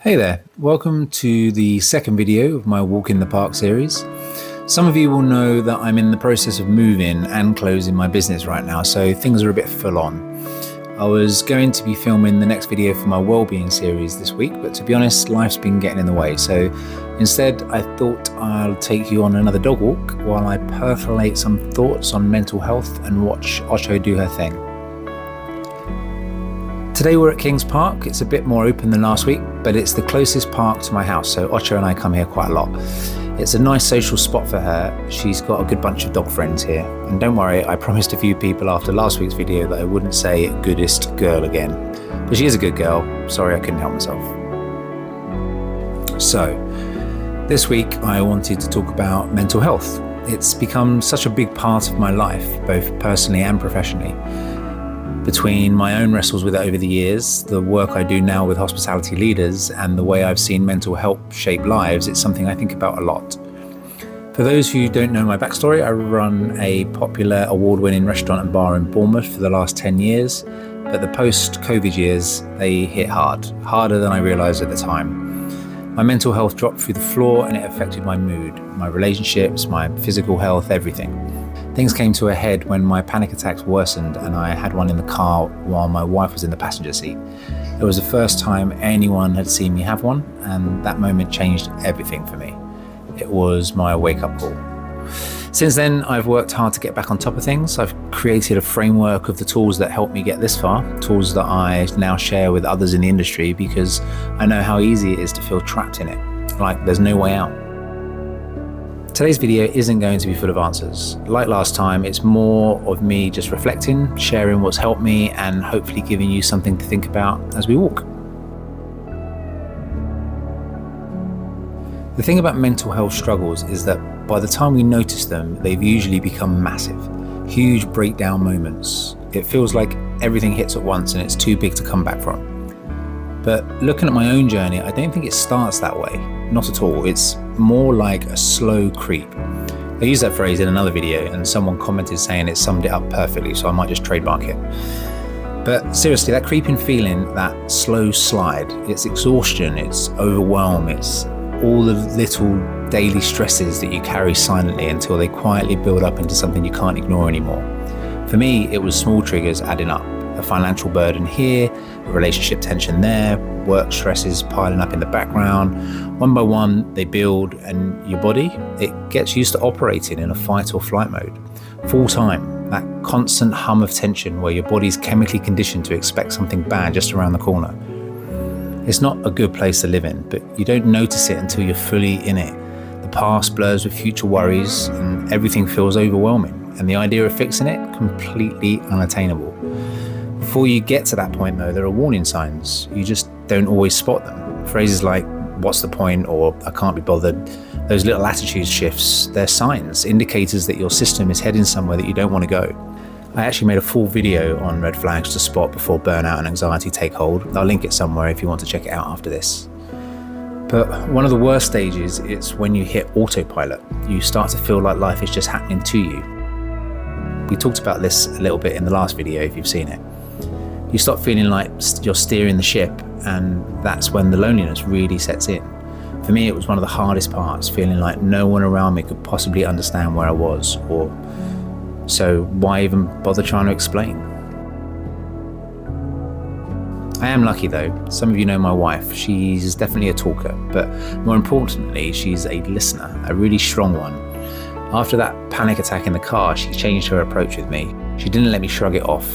Hey there, welcome to the second video of my Walk in the Park series. Some of you will know that I'm in the process of moving and closing my business right now, so things are a bit full on. I was going to be filming the next video for my wellbeing series this week, but to be honest, life's been getting in the way. So instead, I thought I'll take you on another dog walk while I percolate some thoughts on mental health and watch Ocho do her thing. Today we're at Kings Park. It's a bit more open than last week, but it's the closest park to my house, so Ocho and I come here quite a lot. It's a nice social spot for her. She's got a good bunch of dog friends here. And don't worry, I promised a few people after last week's video that I wouldn't say goodest girl again. But she is a good girl. Sorry, I couldn't help myself. So, this week I wanted to talk about mental health. It's become such a big part of my life, both personally and professionally. Between my own wrestles with it over the years, the work I do now with hospitality leaders, and the way I've seen mental health shape lives, it's something I think about a lot. For those who don't know my backstory, I run a popular award-winning restaurant and bar in Bournemouth for the last 10 years, but the post-COVID years, they hit hard, harder than I realised at the time. My mental health dropped through the floor and it affected my mood, my relationships, my physical health, everything. Things came to a head when my panic attacks worsened and I had one in the car while my wife was in the passenger seat. It was the first time anyone had seen me have one, and that moment changed everything for me. It was my wake-up call. Since then, I've worked hard to get back on top of things. I've created a framework of the tools that helped me get this far, tools that I now share with others in the industry because I know how easy it is to feel trapped in it, like there's no way out. Today's video isn't going to be full of answers. Like last time, it's more of me just reflecting, sharing what's helped me, and hopefully giving you something to think about as we walk. The thing about mental health struggles is that by the time we notice them, they've usually become massive, huge breakdown moments. It feels like everything hits at once and it's too big to come back from. But looking at my own journey, I don't think it starts that way. Not at all. It's more like a slow creep. I used that phrase in another video and someone commented saying it summed it up perfectly, so I might just trademark it. But seriously, that creeping feeling, that slow slide, it's exhaustion, it's overwhelm, it's all the little daily stresses that you carry silently until they quietly build up into something you can't ignore anymore. For me, it was small triggers adding up. A financial burden here, a relationship tension there, work stresses piling up in the background. One by one, they build, and your body, it gets used to operating in a fight or flight mode. Full time, that constant hum of tension where your body's chemically conditioned to expect something bad just around the corner. It's not a good place to live in, but you don't notice it until you're fully in it. The past blurs with future worries and everything feels overwhelming, and the idea of fixing it, completely unattainable. Before you get to that point though, there are warning signs. You just don't always spot them. Phrases like, what's the point, or I can't be bothered, those little attitude shifts, they're signs, indicators that your system is heading somewhere that you don't want to go. I actually made a full video on red flags to spot before burnout and anxiety take hold. I'll link it somewhere if you want to check it out after this. But one of the worst stages is when you hit autopilot. You start to feel like life is just happening to you. We talked about this a little bit in the last video if you've seen it. You start feeling like you're steering the ship, and that's when the loneliness really sets in. For me, it was one of the hardest parts, feeling like no one around me could possibly understand where I was, or so why even bother trying to explain? I am lucky though. Some of you know my wife. She's definitely a talker, but more importantly, she's a listener, a really strong one. After that panic attack in the car, she changed her approach with me. She didn't let me shrug it off.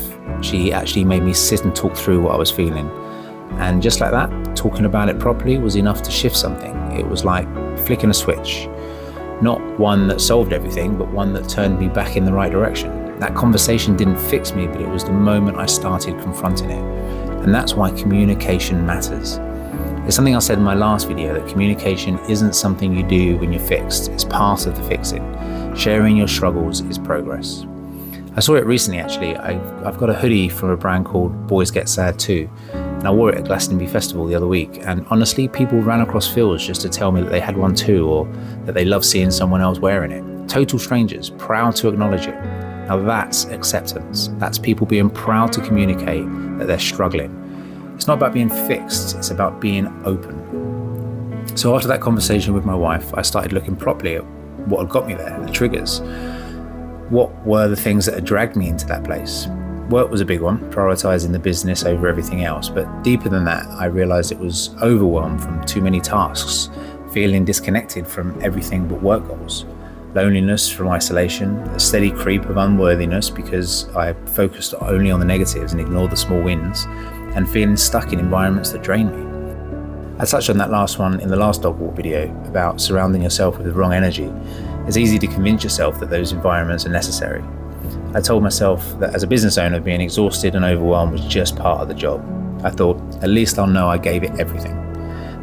She actually made me sit and talk through what I was feeling. And just like that, talking about it properly was enough to shift something. It was like flicking a switch. Not one that solved everything, but one that turned me back in the right direction. That conversation didn't fix me, but it was the moment I started confronting it. And that's why communication matters. It's something I said in my last video, that communication isn't something you do when you're fixed. It's part of the fixing. Sharing your struggles is progress. I saw it recently actually. I've got a hoodie from a brand called Boys Get Sad Too, and I wore it at Glycinate Festival the other week, and honestly people ran across fields just to tell me that they had one too, or that they love seeing someone else wearing it. Total strangers, proud to acknowledge it. Now that's acceptance. That's people being proud to communicate that they're struggling. It's not about being fixed, it's about being open. So after that conversation with my wife, I started looking properly at what had got me there, the triggers. What were the things that had dragged me into that place? Work was a big one, prioritizing the business over everything else. But deeper than that, I realized it was overwhelm from too many tasks, feeling disconnected from everything but work goals. Loneliness from isolation, a steady creep of unworthiness because I focused only on the negatives and ignored the small wins, and feeling stuck in environments that drain me. I touched on that last one in the last dog walk video about surrounding yourself with the wrong energy. It's easy to convince yourself that those environments are necessary. I told myself that as a business owner, being exhausted and overwhelmed was just part of the job. I thought, at least I'll know I gave it everything.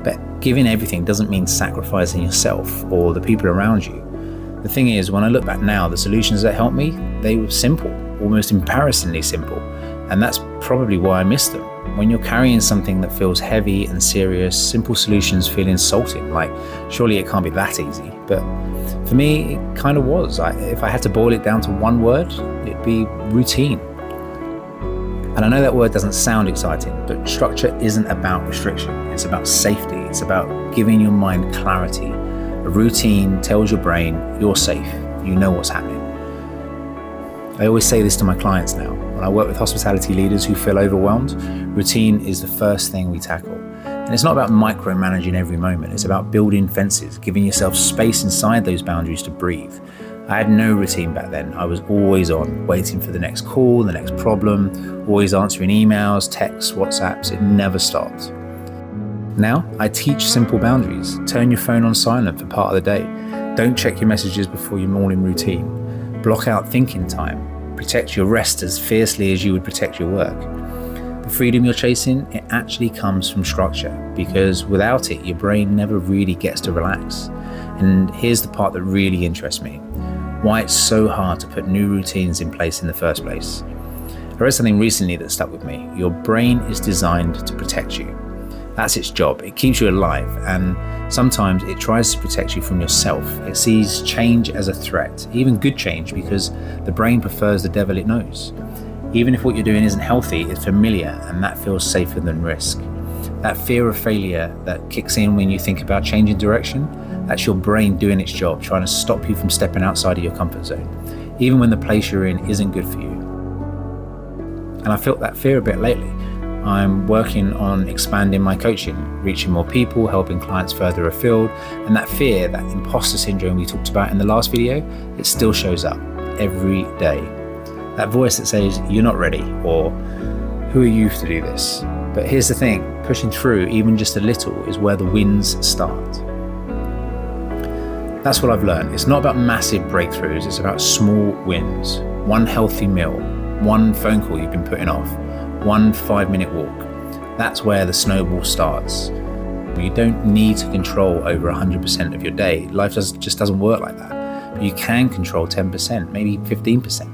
But giving everything doesn't mean sacrificing yourself or the people around you. The thing is, when I look back now, the solutions that helped me, they were simple, almost embarrassingly simple. And that's probably why I missed them. When you're carrying something that feels heavy and serious, simple solutions feel insulting, like surely it can't be that easy. But for me, it kind of was. If I had to boil it down to one word, it'd be routine. And I know that word doesn't sound exciting, but structure isn't about restriction. It's about safety. It's about giving your mind clarity. A routine tells your brain you're safe. You know what's happening. I always say this to my clients now. When I work with hospitality leaders who feel overwhelmed, routine is the first thing we tackle. And it's not about micromanaging every moment. It's about building fences, giving yourself space inside those boundaries to breathe. I had no routine back then. I was always on, waiting for the next call, the next problem, always answering emails, texts, WhatsApps. It never stopped. Now, I teach simple boundaries. Turn your phone on silent for part of the day. Don't check your messages before your morning routine. Block out thinking time. Protect your rest as fiercely as you would protect your work. The freedom you're chasing, it actually comes from structure, because without it, your brain never really gets to relax. And here's the part that really interests me. Why it's so hard to put new routines in place in the first place. I read something recently that stuck with me. Your brain is designed to protect you. That's its job. It keeps you alive, and sometimes it tries to protect you from yourself. It sees change as a threat, even good change, because the brain prefers the devil it knows. Even if what you're doing isn't healthy, it's familiar, and that feels safer than risk. That fear of failure that kicks in when you think about changing direction, that's your brain doing its job, trying to stop you from stepping outside of your comfort zone, even when the place you're in isn't good for you. And I felt that fear a bit lately. I'm working on expanding my coaching, reaching more people, helping clients further afield, and that fear, that imposter syndrome we talked about in the last video, it still shows up every day. That voice that says, you're not ready, or who are you to do this? But here's the thing, pushing through even just a little is where the wins start. That's what I've learned. It's not about massive breakthroughs, it's about small wins. One healthy meal, one phone call you've been putting off, one 5-minute walk. That's where the snowball starts. You don't need to control over 100% of your day. Life just doesn't work like that. But you can control 10%, maybe 15%.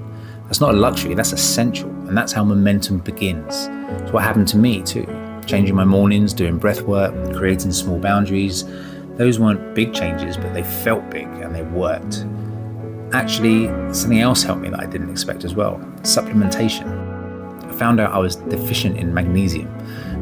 That's not a luxury, that's essential. And that's how momentum begins. It's what happened to me too. Changing my mornings, doing breath work, creating small boundaries. Those weren't big changes, but they felt big and they worked. Actually, something else helped me that I didn't expect as well. Supplementation. I found out I was deficient in magnesium.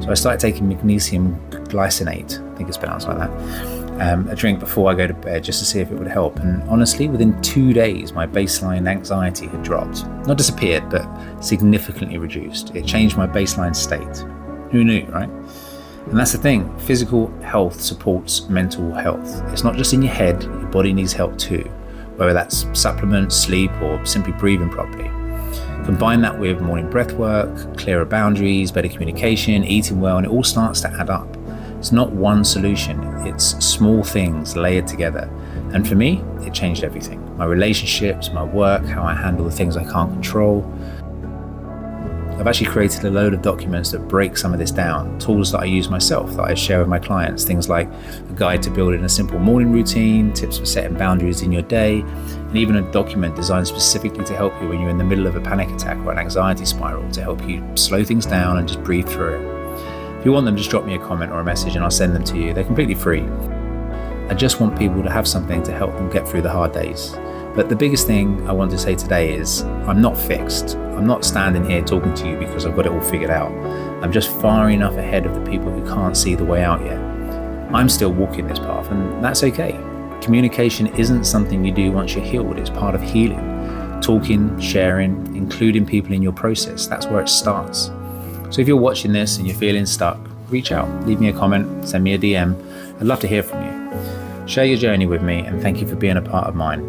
So I started taking magnesium glycinate, I think it's pronounced like that, a drink before I go to bed just to see if it would help. And honestly, within 2 days, my baseline anxiety had dropped. Not disappeared, but significantly reduced. It changed my baseline state. Who knew, right? And that's the thing, physical health supports mental health. It's not just in your head, your body needs help too, whether that's supplements, sleep, or simply breathing properly. Combine that with morning breath work, clearer boundaries, better communication, eating well, and it all starts to add up. It's not one solution, it's small things layered together. And for me, it changed everything. My relationships, my work, how I handle the things I can't control. I've actually created a load of documents that break some of this down, tools that I use myself, that I share with my clients, things like a guide to building a simple morning routine, tips for setting boundaries in your day, and even a document designed specifically to help you when you're in the middle of a panic attack or an anxiety spiral, to help you slow things down and just breathe through it. If you want them, just drop me a comment or a message and I'll send them to you. They're completely free. I just want people to have something to help them get through the hard days. But the biggest thing I want to say today is I'm not fixed. I'm not standing here talking to you because I've got it all figured out. I'm just far enough ahead of the people who can't see the way out yet. I'm still walking this path, and that's okay. Communication isn't something you do once you're healed, it's part of healing. Talking, sharing, including people in your process, that's where it starts. So if you're watching this and you're feeling stuck, reach out, leave me a comment, send me a DM. I'd love to hear from you. Share your journey with me, and thank you for being a part of mine.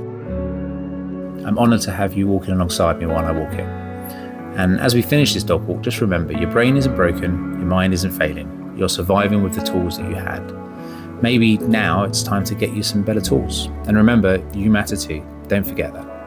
I'm honoured to have you walking alongside me while I walk it. And as we finish this dog walk, just remember, your brain isn't broken, your mind isn't failing. You're surviving with the tools that you had. Maybe now it's time to get you some better tools. And remember, you matter too. Don't forget that.